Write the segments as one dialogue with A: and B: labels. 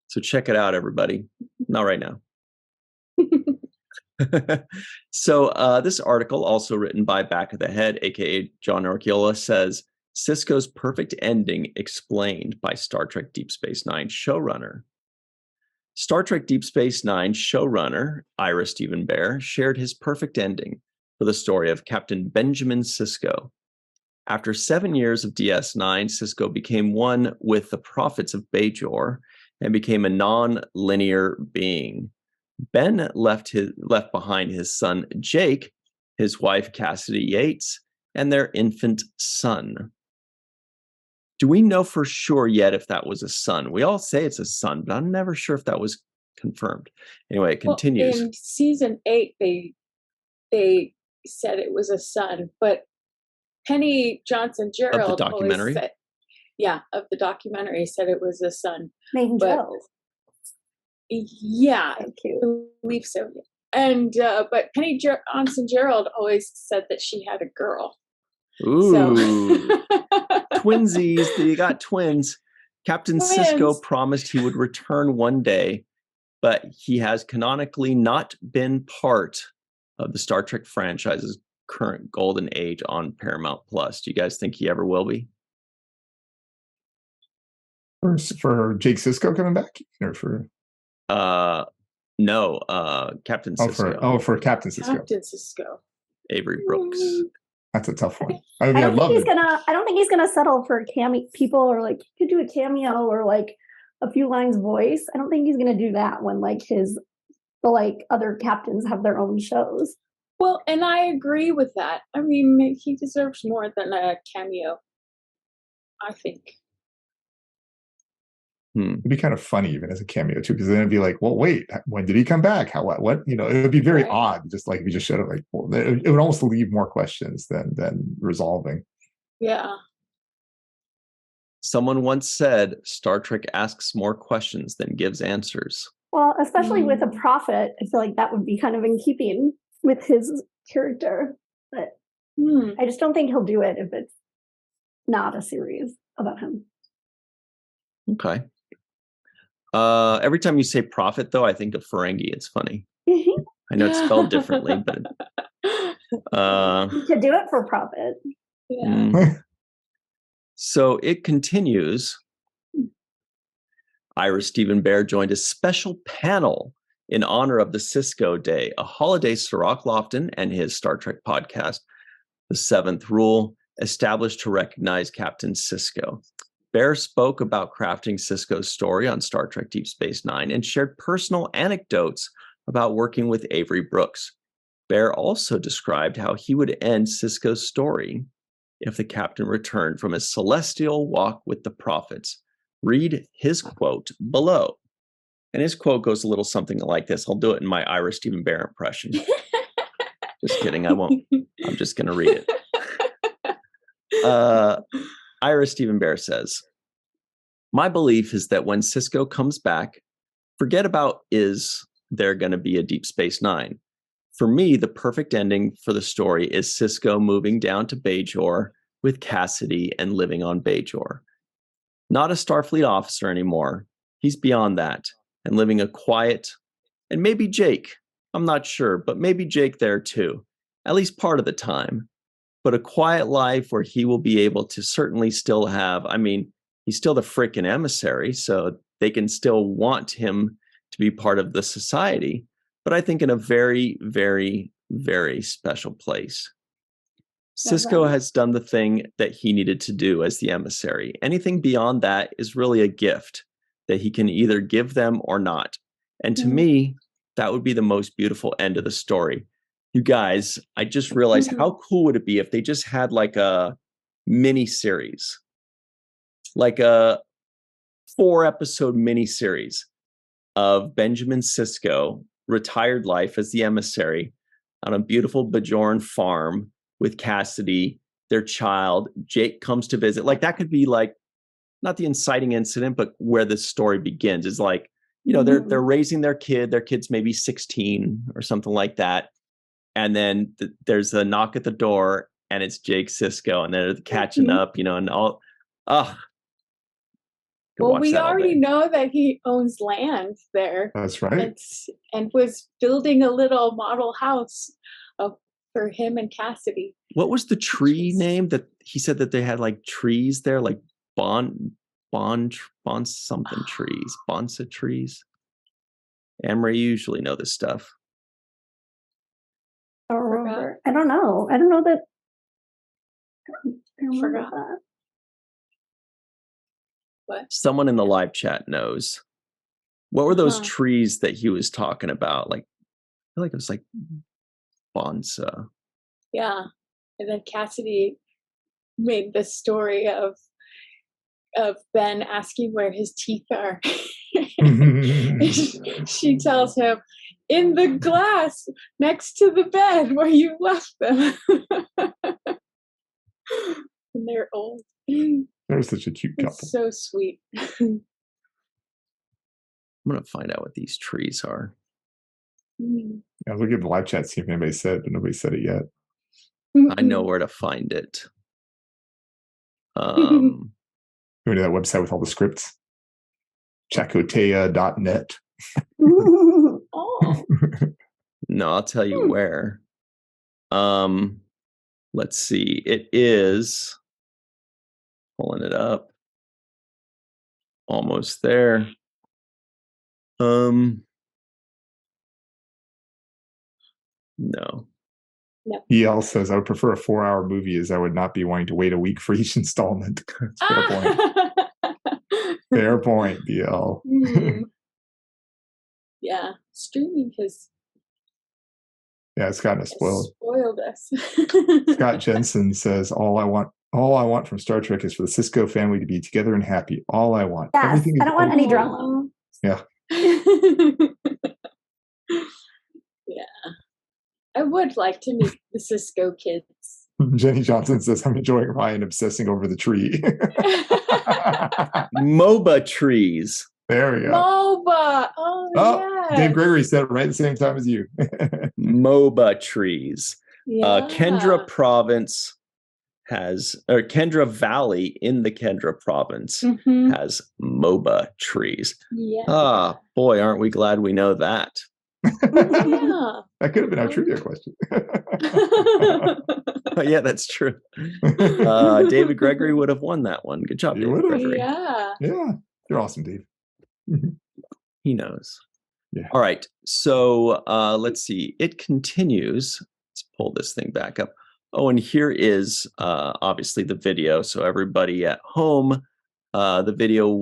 A: So check it out, everybody. Not right now. So this article, also written by Back of the Head, aka John Orchiola, says Sisko's perfect ending explained by Star Trek Deep Space Nine showrunner. Star Trek Deep Space Nine showrunner Ira Steven Behr shared his perfect ending for the story of Captain Benjamin Sisko. After 7 years of DS9, Sisko became one with the prophets of Bajor and became a non-linear being. Ben left behind his son Jake, his wife Cassidy Yates, and their infant son. Do we know for sure yet if that was a son? We all say it's a son, but I'm never sure if that was confirmed. Anyway, it continues.
B: Well, in season 8, they said it was a son, but Penny Johnson Gerald
A: of the documentary,
B: of the documentary, said it was a son.
C: Named Joe.
B: Yeah, I believe so. And but Penny Johnson Gerald always said that she had a girl.
A: Ooh,
B: so.
A: Twinsies! They got twins. Captain Sisko promised he would return one day, but he has canonically not been part of the Star Trek franchise's current golden age on Paramount Plus. Do you guys think he ever will be?
D: For Jake Sisko coming back, or for?
A: No, Captain Sisko.
D: For Captain Sisko.
B: Captain Sisko.
A: Avery Brooks.
D: That's a tough one.
C: I don't think he's gonna settle for people, or like he could do a cameo or like a few lines voice. I don't think he's gonna do that when like the other captains have their own shows.
B: Well, and I agree with that. I mean, he deserves more than a cameo, I think.
D: It'd be kind of funny even as a cameo too, because then it'd be like, well, wait, when did he come back? How? What? It would be very odd. Just like if you just showed it, it would almost leave more questions than resolving.
B: Yeah.
A: Someone once said, "Star Trek asks more questions than gives answers."
C: Well, especially with a prophet, I feel like that would be kind of in keeping with his character. But I just don't think he'll do it if it's not a series about him.
A: Okay. Every time you say prophet, though, I think of Ferengi. It's funny. I know it's spelled differently, but
C: you could do it for profit.
B: Yeah.
A: So it continues. Ira Steven Behr joined a special panel in honor of the Sisko Day, a holiday Cirroc Lofton and his Star Trek podcast, The Seventh Rule, established to recognize Captain Sisko. Behr spoke about crafting Sisko's story on Star Trek Deep Space Nine and shared personal anecdotes about working with Avery Brooks. Behr also described how he would end Sisko's story if the captain returned from his celestial walk with the prophets. Read his quote below. And his quote goes a little something like this. I'll do it in my Ira Steven Behr impression. Just kidding, I won't. I'm just going to read it. Ira Steven Behr says, "My belief is that when Sisko comes back, forget about is there going to be a Deep Space Nine. For me, the perfect ending for the story is Sisko moving down to Bajor with Cassidy and living on Bajor. Not a Starfleet officer anymore. He's beyond that and living a quiet, and maybe Jake, I'm not sure, but maybe Jake there too, at least part of the time. But a quiet life where he will be able to certainly still have, he's still the frickin' emissary, so they can still want him to be part of the society, but I think in a very, very, very special place. Sisko has done the thing that he needed to do as the emissary. Anything beyond that is really a gift that he can either give them or not. And to me, that would be the most beautiful end of the story. You guys, I just realized how cool would it be if they just had like a mini series, like a 4-episode mini series of Benjamin Sisko, retired life as the emissary on a beautiful Bajoran farm with Cassidy, their child. Jake comes to visit. Like that could be like, not the inciting incident, but where the story begins is like, they're raising their kid. Their kid's maybe 16 or something like that. And then there's a knock at the door and it's Jake Sisko and they're catching up, and all.
B: Well,
A: watch
B: we
A: that all
B: already
A: day.
B: know that he owns land there.
D: That's right.
B: And was building a little model house for him and Cassidy.
A: What was the tree name that he said that they had like trees there, like bond something trees, bonsa trees? Amory, you usually know this stuff.
C: I don't remember. I don't know. I don't know that. I don't remember
B: Forgot.
C: that.
B: What?
A: Someone in the live chat knows. What were those trees that he was talking about? Like, I feel like it was like bonsa.
B: Yeah. And then Cassidy made the story of Ben asking where his teeth are. She tells him, in the glass next to the bed where you left them. And they're old.
D: They're such a cute couple.
B: It's so sweet.
A: I'm going to find out what these trees are.
D: I was looking at the live chat, see if anybody said it, but nobody said it yet.
A: I know where to find it.
D: Go to that website with all the scripts. Chakotea.net.
B: Oh.
A: No, I'll tell you where. Let's see. It is pulling it up. Almost there. No.
D: EL says, I would prefer a 4-hour movie as I would not be wanting to wait a week for each installment. Fair point. Fair point, DL.
B: Yeah, streaming has
D: It's gotten us spoiled.
B: Spoiled us.
D: Scott Jensen says, all I want from Star Trek is for the Sisko family to be together and happy. All I want.
C: Yes,
D: Everything is
C: I don't want any drama.
D: Yeah.
B: Yeah. I would like to meet the Sisko kids.
D: Jenny Johnson says, I'm enjoying Ryan obsessing over the tree.
A: MOBA trees.
D: There we go.
B: MOBA. Oh, yes.
D: Dave Gregory said it right at the same time as you.
A: MOBA trees.
B: Yeah.
A: Kendra Province or Kendra Valley in the Kendra Province has MOBA trees.
B: Yeah.
A: Ah, boy, aren't we glad we know that.
B: Yeah.
D: That could have been our trivia question.
A: Oh, yeah, that's true. David Gregory would have won that one. Good job,
D: He
A: David
D: would've.
A: Gregory.
B: Yeah.
D: Yeah. You're awesome, Dave.
A: He knows.
D: Yeah.
A: All right. So let's see. It continues. Let's pull this thing back up. Oh, and here is obviously the video. So everybody at home, the video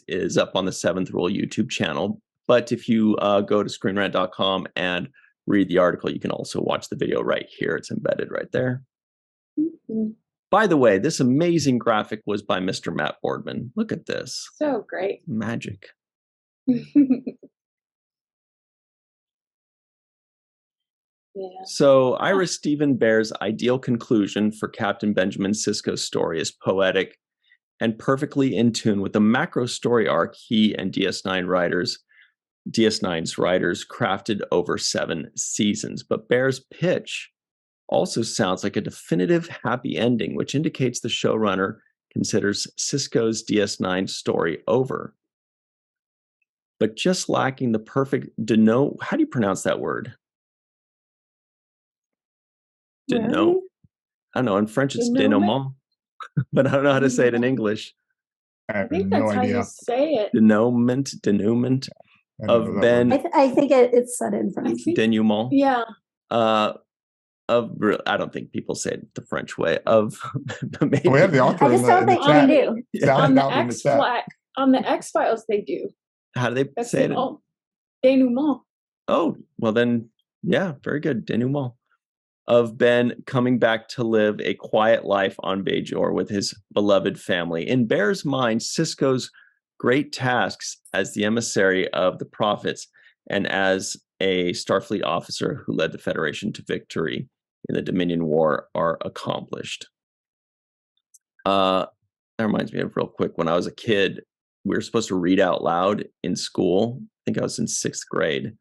A: is up on the 7th Rule YouTube channel. But if you go to screenrant.com and read the article, you can also watch the video right here. It's embedded right there. By the way, this amazing graphic was by Mr. Matt Boardman. Look at this.
B: So great.
A: Magic.
B: Yeah.
A: So Ira Steven Behr's ideal conclusion for Captain Benjamin Sisko's story is poetic and perfectly in tune with the macro story arc he and DS9's writers crafted over 7 seasons. But Behr's pitch also sounds like a definitive happy ending, which indicates the showrunner considers Sisko's DS9 story over. But just lacking the perfect how do you pronounce that word?
C: Really?
A: I don't know. In French, it's denouement, but I don't know how to say it in English.
D: I
B: think that's how you say it.
A: Denouement of Ben.
C: I think it's said in French.
A: Denouement.
B: Yeah.
A: I don't think people say it the French way. Maybe.
D: We have the author.
C: I just don't think we do.
D: Yeah.
B: On the X-Files, they do.
A: How do they say it?
B: Denouement.
A: Oh, well then, yeah, very good. Denouement. Of Ben coming back to live a quiet life on Bajor with his beloved family. In Behr's mind, Sisko's great tasks as the emissary of the prophets and as a Starfleet officer who led the Federation to victory in the Dominion War are accomplished. That reminds me of real quick, when I was a kid, we were supposed to read out loud in school. I think I was in 6th grade,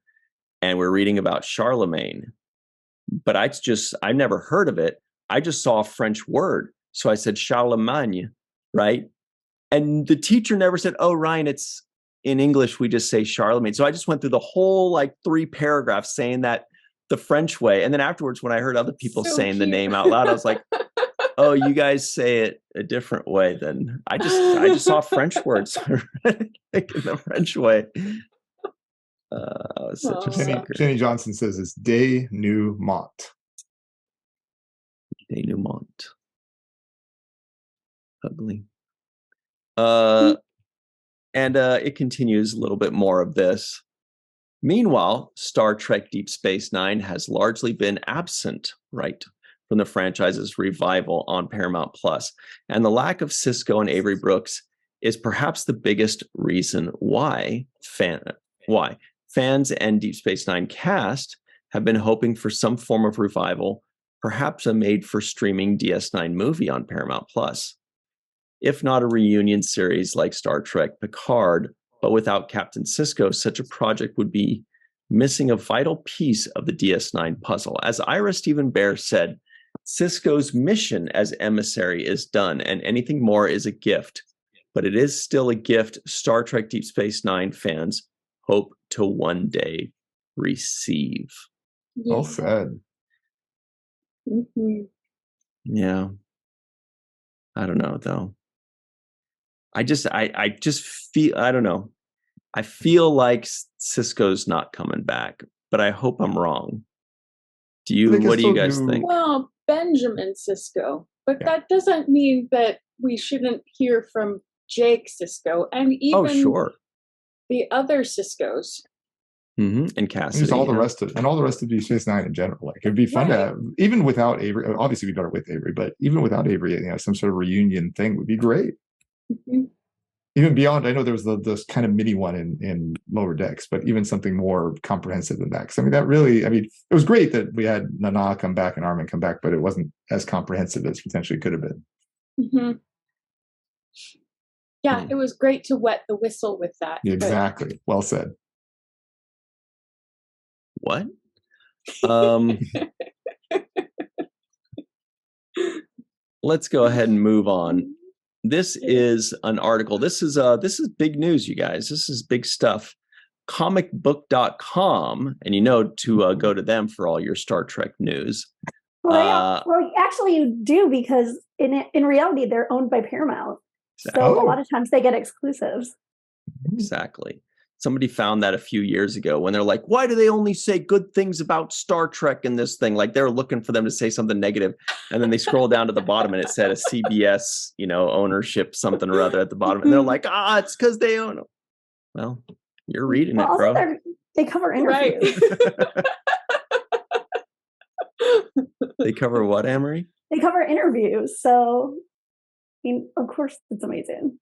A: and we're reading about Charlemagne. But I never heard of it. I just saw a French word. So I said Charlemagne, right? And the teacher never said, "Oh, Ryan, it's in English, we just say Charlemagne." So I just went through the whole like 3 paragraphs saying that the French way. And then afterwards, when I heard other people
B: So
A: saying the
B: cute.
A: name out loud, I was like, "Oh, you guys say it a different way than I just saw French words like in the French way." Such a sucker.
D: Jenny Johnson says it's denouement.
A: Denouement. Ugly. And it continues a little bit more of this. Meanwhile, Star Trek Deep Space Nine has largely been absent, right, from the franchise's revival on Paramount Plus, and the lack of Sisko and Avery Brooks is perhaps the biggest reason why fans and Deep Space Nine cast have been hoping for some form of revival, perhaps a made-for-streaming DS9 movie on Paramount Plus. If not a reunion series like Star Trek Picard, but without Captain Sisko, such a project would be missing a vital piece of the DS9 puzzle. As Ira Steven Behr said, Sisko's mission as emissary is done, and anything more is a gift. But it is still a gift Star Trek Deep Space Nine fans hope to one day receive.
B: Yeah.
D: Well said.
B: Mm-hmm.
A: Yeah. I don't know, though. I just feel, I don't know. I feel like Sisko's not coming back, but I hope I'm wrong. What do you guys think?
B: Well, Benjamin Sisko, but
D: Yeah.
B: that doesn't mean that we shouldn't hear from Jake Sisko and even
A: sure.
B: the other Siskos.
A: And Cassidy.
D: Just all the rest of Deep Space Nine in general. Like it'd be fun to have, even without Avery. Obviously, we'd better with Avery, but even without Avery, some sort of reunion thing would be great.
B: Mm-hmm.
D: Even beyond, I know there was this kind of mini one in Lower Decks, but even something more comprehensive than that. Because it was great that we had Nana come back and Armin come back, but it wasn't as comprehensive as potentially could have been.
B: Mm-hmm. Yeah, it was great to wet the whistle with that.
D: Exactly. Well said.
A: What? Let's go ahead and move on. This is an article. This is big news, you guys. This is big stuff. Comicbook.com, and to go to them for all your Star Trek news.
C: Well, actually, you do, because in reality, they're owned by Paramount. So a lot of times they get exclusives.
A: Exactly. Somebody found that a few years ago when they're like, why do they only say good things about Star Trek in this thing? Like they're looking for them to say something negative. And then they scroll down to the bottom and it said a CBS, ownership, something or other at the bottom. And they're like, it's because they own them. Well, you're reading it, bro.
C: They cover interviews.
B: Right.
A: They cover what, Amory?
C: They cover interviews. So, of course, it's amazing.